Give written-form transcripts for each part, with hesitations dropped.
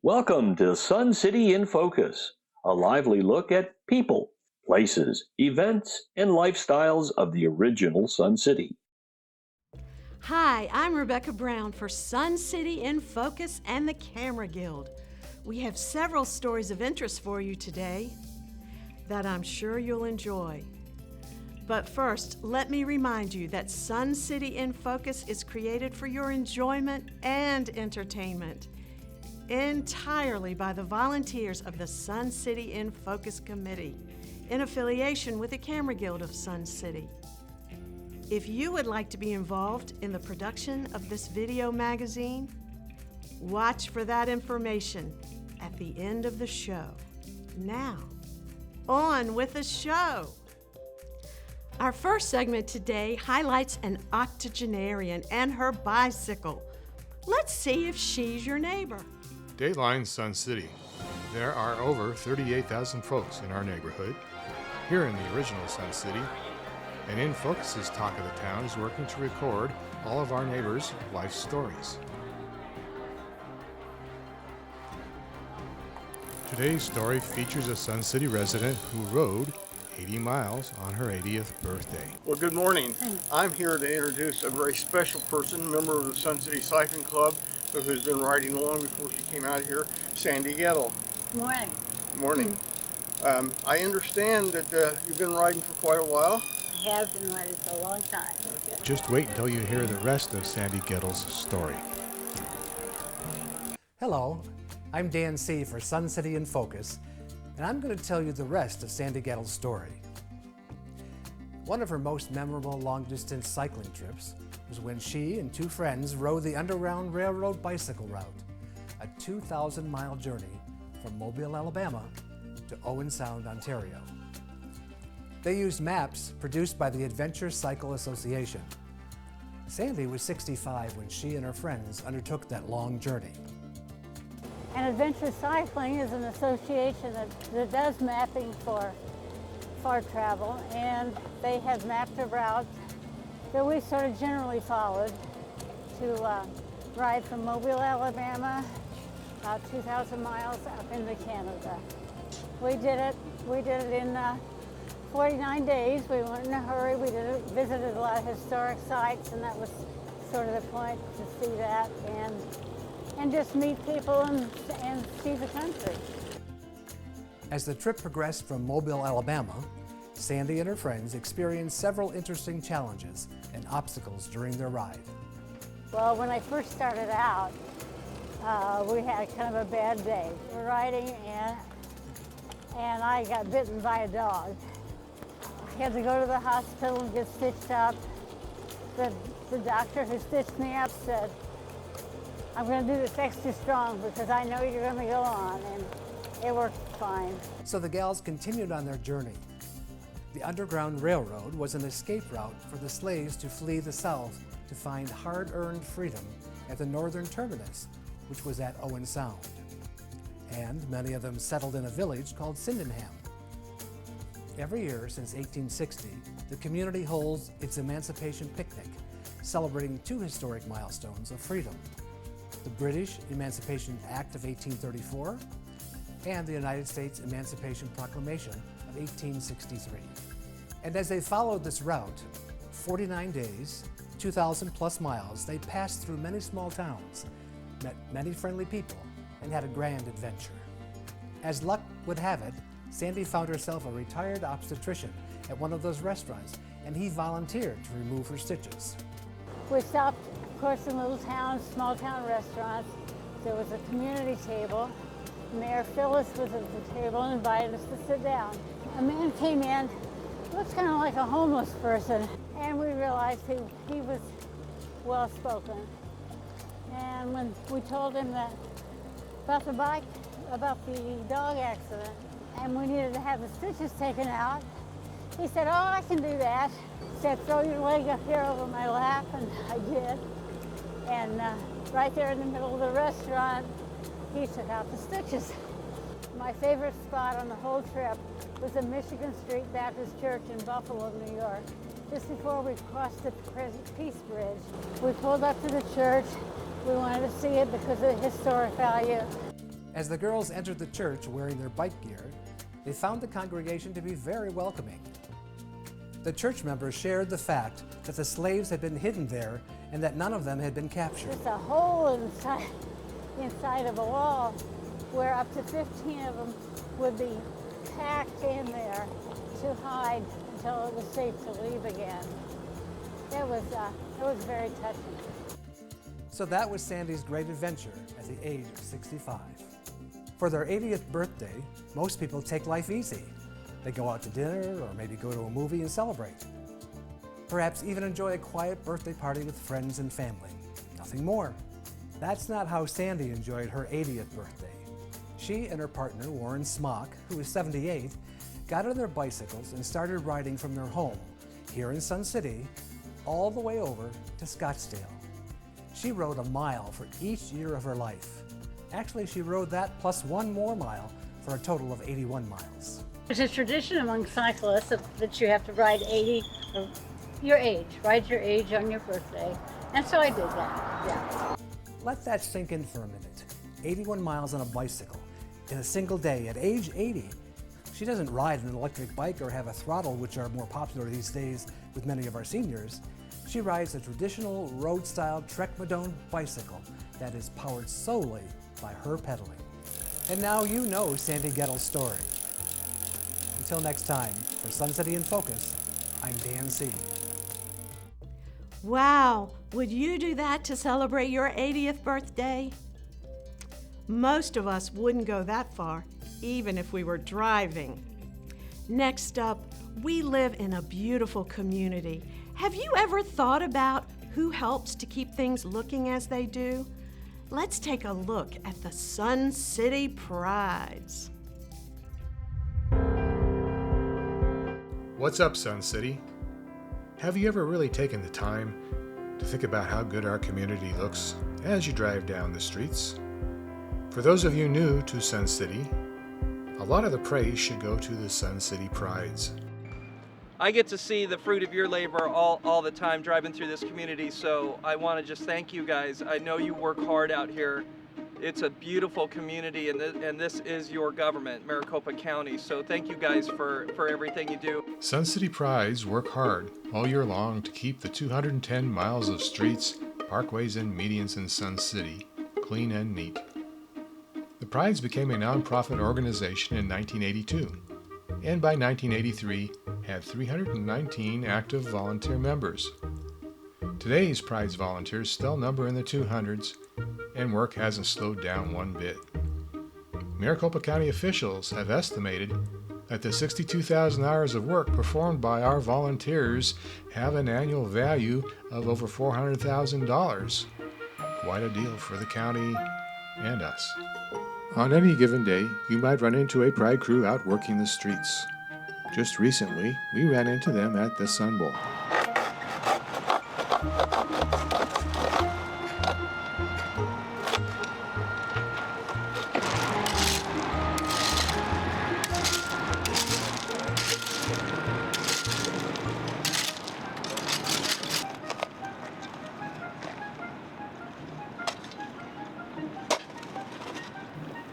Welcome to Sun City in Focus, a lively look at people, places, events, and lifestyles of the original Sun City. Hi, I'm Rebecca Brown for Sun City in Focus and the Camera Guild. We have several stories of interest for you today that I'm sure you'll enjoy. But first, let me remind you that Sun City in Focus is created for your enjoyment and entertainment entirely by the volunteers of the Sun City in Focus Committee in affiliation with the Camera Guild of Sun City. If you would like to be involved in the production of this video magazine, watch for that information at the end of the show. Now, on with the show. Our first segment today highlights an octogenarian and her bicycle. Let's see if she's your neighbor. Dayline Sun City. There are over 38,000 folks in our neighborhood, here in the original Sun City, and In Focus's Talk of the Town is working to record all of our neighbors' life stories. Today's story features a Sun City resident who rode 80 miles on her 80th birthday. Well, good morning. I'm here to introduce a very special person, member of the Sun City Cycling Club, who's been riding along before she came out here, Sandy Gettle. Morning. Morning. I understand that you've been riding for quite a while. I have been riding for a long time. Just wait until you hear the rest of Sandy Gettle's story. Hello, I'm Dan C. for Sun City in Focus, and I'm going to tell you the rest of Sandy Gettle's story. One of her most memorable long-distance cycling trips was when she and two friends rode the Underground Railroad bicycle route, a 2,000-mile journey from Mobile, Alabama to Owen Sound, Ontario. They used maps produced by the Adventure Cycle Association. Sandy was 65 when she and her friends undertook that long journey. And Adventure Cycling is an association that does mapping for travel, and they have mapped a route that we sort of generally followed to ride from Mobile, Alabama, about 2,000 miles up into Canada. We did it in 49 days. We weren't in a hurry. We visited a lot of historic sites, and that was sort of the point, to see that and just meet people and see the country. As the trip progressed from Mobile, Alabama, Sandy and her friends experienced several interesting challenges and obstacles during their ride. Well, when I first started out, we had kind of a bad day. We're riding and I got bitten by a dog. I had to go to the hospital and get stitched up. The doctor who stitched me up said, "I'm going to do this extra strong because I know you're going to go on," and it worked fine. So the gals continued on their journey. The Underground Railroad was an escape route for the slaves to flee the South to find hard-earned freedom at the northern terminus, which was at Owen Sound. And many of them settled in a village called Sydenham. Every year since 1860, the community holds its Emancipation Picnic, celebrating two historic milestones of freedom: the British Emancipation Act of 1834 and the United States Emancipation Proclamation of 1863. And as they followed this route, 49 days, 2,000 plus miles, they passed through many small towns, met many friendly people, and had a grand adventure. As luck would have it, Sandy found herself a retired obstetrician at one of those restaurants, and he volunteered to remove her stitches. We stopped, of course, in little towns, small town restaurants. There was a community table. Mayor Phyllis was at the table and invited us to sit down. A man came in, looks kind of like a homeless person, and we realized he was well-spoken. And when we told him that about the bike, about the dog accident, and we needed to have the stitches taken out, he said, "Oh, I can do that." He said, "Throw your leg up here over my lap," and I did. And right there in the middle of the restaurant, he took out the stitches. My favorite spot on the whole trip was the Michigan Street Baptist Church in Buffalo, New York. Just before we crossed the Peace Bridge, we pulled up to the church. We wanted to see it because of the historic value. As the girls entered the church wearing their bike gear, they found the congregation to be very welcoming. The church members shared the fact that the slaves had been hidden there and that none of them had been captured. There's a hole inside of a wall where up to 15 of them would be packed in there to hide until it was safe to leave again. It was very touching. So that was Sandy's great adventure at the age of 65. For their 80th birthday, most people take life easy. They go out to dinner or maybe go to a movie and celebrate. Perhaps even enjoy a quiet birthday party with friends and family. Nothing more. That's not how Sandy enjoyed her 80th birthday. She and her partner, Warren Smock, who was 78, got on their bicycles and started riding from their home here in Sun City all the way over to Scottsdale. She rode a mile for each year of her life. Actually, she rode that plus one more mile for a total of 81 miles. It's a tradition among cyclists that you have to ride 80 of your age, ride your age on your birthday. And so I did that, yeah. Let that sink in for a minute. 81 miles on a bicycle in a single day at age 80. She doesn't ride an electric bike or have a throttle, which are more popular these days with many of our seniors. She rides a traditional road-style Trekmadone bicycle that is powered solely by her pedaling. And now you know Sandy Gettle's story. Until next time, for Sun City in Focus, I'm Dan C. Wow, would you do that to celebrate your 80th birthday? Most of us wouldn't go that far, even if we were driving. Next up, we live in a beautiful community. Have you ever thought about who helps to keep things looking as they do? Let's take a look at the Sun City Prides. What's up, Sun City? Have you ever really taken the time to think about how good our community looks as you drive down the streets? For those of you new to Sun City, a lot of the praise should go to the Sun City Prides. I get to see the fruit of your labor all the time driving through this community, so I want to just thank you guys. I know you work hard out here. It's a beautiful community, and this is your government, Maricopa County, so thank you guys for everything you do. Sun City Prides work hard all year long to keep the 210 miles of streets, parkways, and medians in Sun City clean and neat. The Prides became a nonprofit organization in 1982, and by 1983 had 319 active volunteer members. Today's Prides volunteers still number in the 200s, and work hasn't slowed down one bit. Maricopa County officials have estimated that the 62,000 hours of work performed by our volunteers have an annual value of over $400,000. Quite a deal for the county and us. On any given day, you might run into a Pride crew out working the streets. Just recently, we ran into them at the Sun Bowl.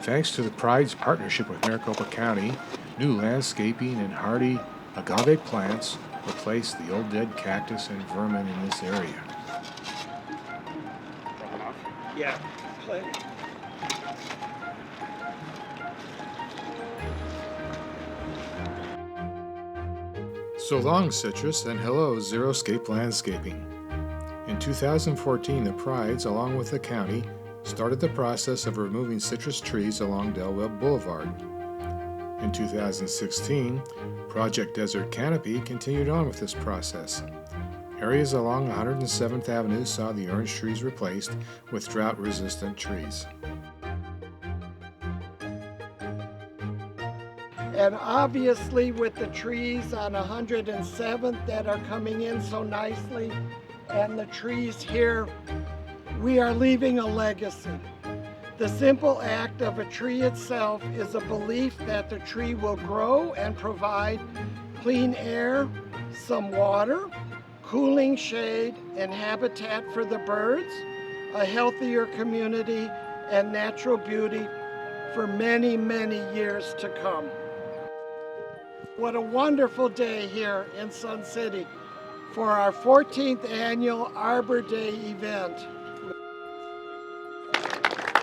Thanks to the Pride's partnership with Maricopa County, new landscaping and hardy agave plants replace the old dead cactus and vermin in this area. Yeah, plenty. So long, citrus, and hello, Xeriscape Landscaping. In 2014, the Prides, along with the county, started the process of removing citrus trees along Del Webb Boulevard. In 2016, Project Desert Canopy continued on with this process. Areas along 107th Avenue saw the orange trees replaced with drought-resistant trees. And obviously with the trees on 107th that are coming in so nicely, and the trees here, we are leaving a legacy. The simple act of a tree itself is a belief that the tree will grow and provide clean air, some water, cooling shade, and habitat for the birds, a healthier community, and natural beauty for many, many years to come. What a wonderful day here in Sun City for our 14th annual Arbor Day event.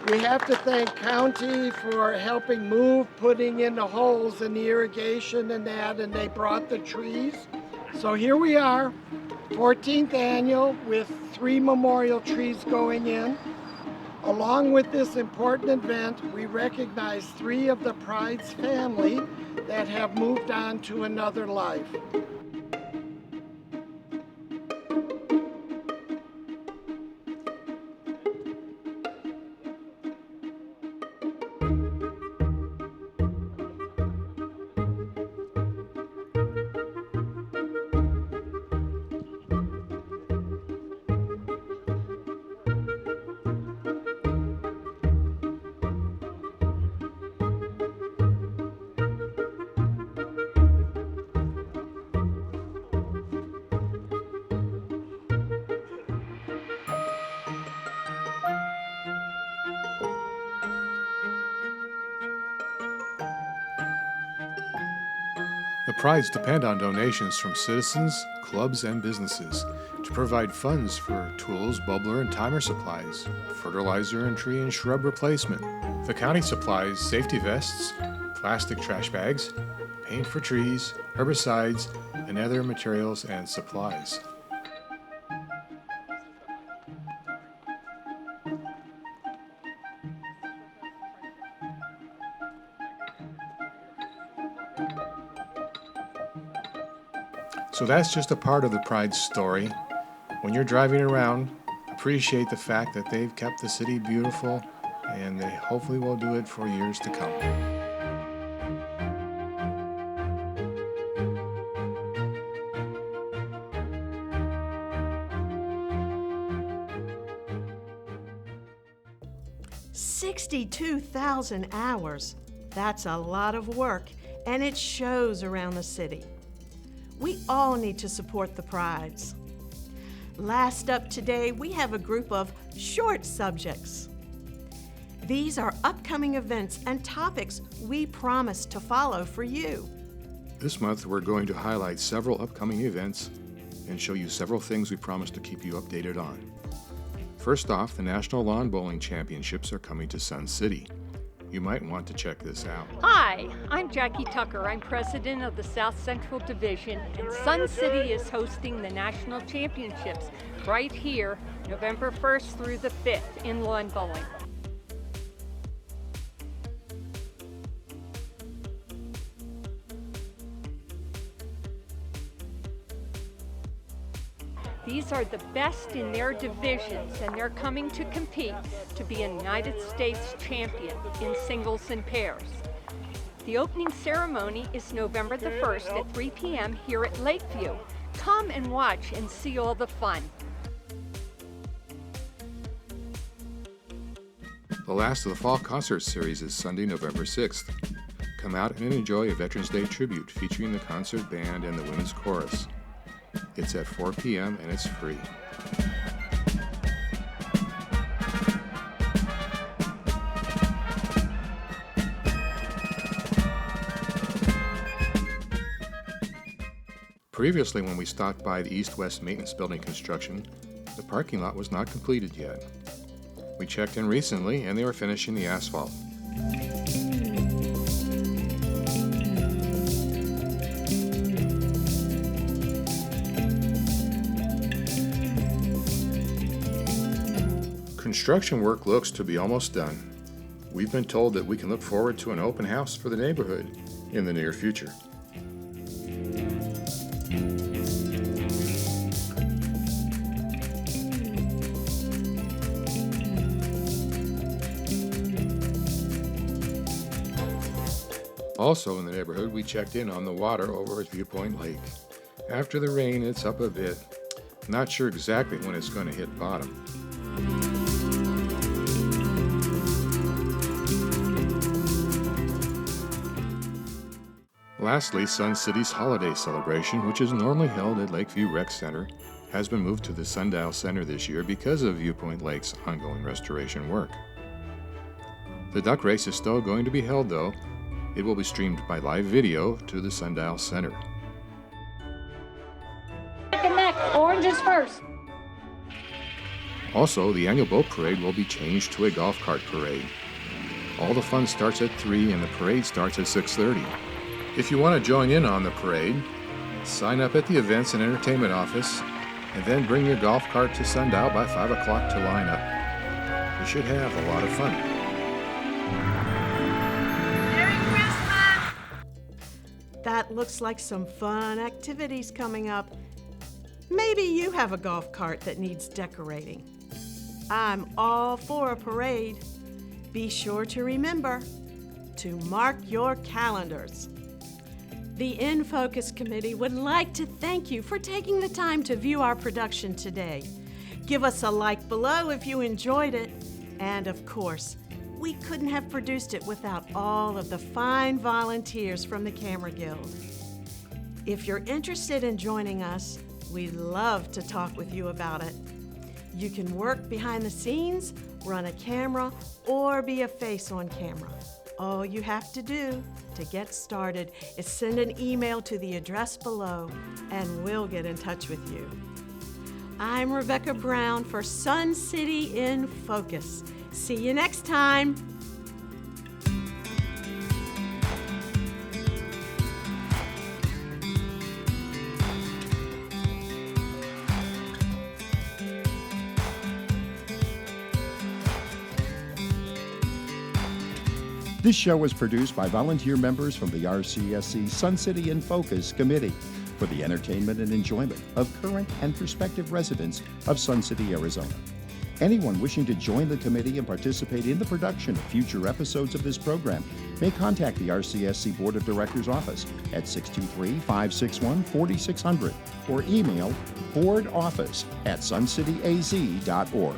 We have to thank County for helping move, putting in the holes in the irrigation and that, and they brought the trees. So here we are, 14th annual with 3 memorial trees going in. Along with this important event, we recognize 3 of the Pride's family that have moved on to another life. The Prides depend on donations from citizens, clubs, and businesses to provide funds for tools, bubbler and timer supplies, fertilizer and tree and shrub replacement. The county supplies safety vests, plastic trash bags, paint for trees, herbicides, and other materials and supplies. So that's just a part of the Pride's story. When you're driving around, appreciate the fact that they've kept the city beautiful, and they hopefully will do it for years to come. $62,000 hours. That's a lot of work, and it shows around the city. We all need to support the Prides. Last up today, we have a group of short subjects. These are upcoming events and topics we promise to follow for you. This month, we're going to highlight several upcoming events and show you several things we promise to keep you updated on. First off, the National Lawn Bowling Championships are coming to Sun City. You might want to check this out. Hi, I'm Jackie Tucker. I'm president of the South Central Division, and Sun City is hosting the National Championships right here, November 1st through the 5th in lawn bowling. These are the best in their divisions, and they're coming to compete to be a United States champion in singles and pairs. The opening ceremony is November the 1st at 3 p.m. here at Lakeview. Come and watch and see all the fun. The last of the fall concert series is Sunday, November 6th. Come out and enjoy a Veterans Day tribute featuring the concert band and the women's chorus. It's at 4 p.m. and it's free. Previously, when we stopped by the East-West Maintenance Building construction, the parking lot was not completed yet. We checked in recently and they were finishing the asphalt. Construction work looks to be almost done. We've been told that we can look forward to an open house for the neighborhood in the near future. Also in the neighborhood, we checked in on the water over at Viewpoint Lake. After the rain, it's up a bit. Not sure exactly when it's going to hit bottom. Lastly, Sun City's holiday celebration, which is normally held at Lakeview Rec Center, has been moved to the Sundial Center this year because of Viewpoint Lake's ongoing restoration work. The duck race is still going to be held, though. It will be streamed by live video to the Sundial Center. Neck and neck, oranges first. Also, the annual boat parade will be changed to a golf cart parade. All the fun starts at 3 and the parade starts at 6:30. If you want to join in on the parade, sign up at the Events and Entertainment office and then bring your golf cart to Sundial by 5 o'clock to line up. You should have a lot of fun. Merry Christmas! That looks like some fun activities coming up. Maybe you have a golf cart that needs decorating. I'm all for a parade. Be sure to remember to mark your calendars. The In Focus Committee would like to thank you for taking the time to view our production today. Give us a like below if you enjoyed it. And of course, we couldn't have produced it without all of the fine volunteers from the Camera Guild. If you're interested in joining us, we'd love to talk with you about it. You can work behind the scenes, run a camera, or be a face on camera. All you have to do to get started is send an email to the address below, and we'll get in touch with you. I'm Rebecca Brown for Sun City in Focus. See you next time. This show was produced by volunteer members from the RCSC Sun City in Focus Committee for the entertainment and enjoyment of current and prospective residents of Sun City, Arizona. Anyone wishing to join the committee and participate in the production of future episodes of this program may contact the RCSC Board of Directors office at 623-561-4600 or email boardoffice@suncityaz.org.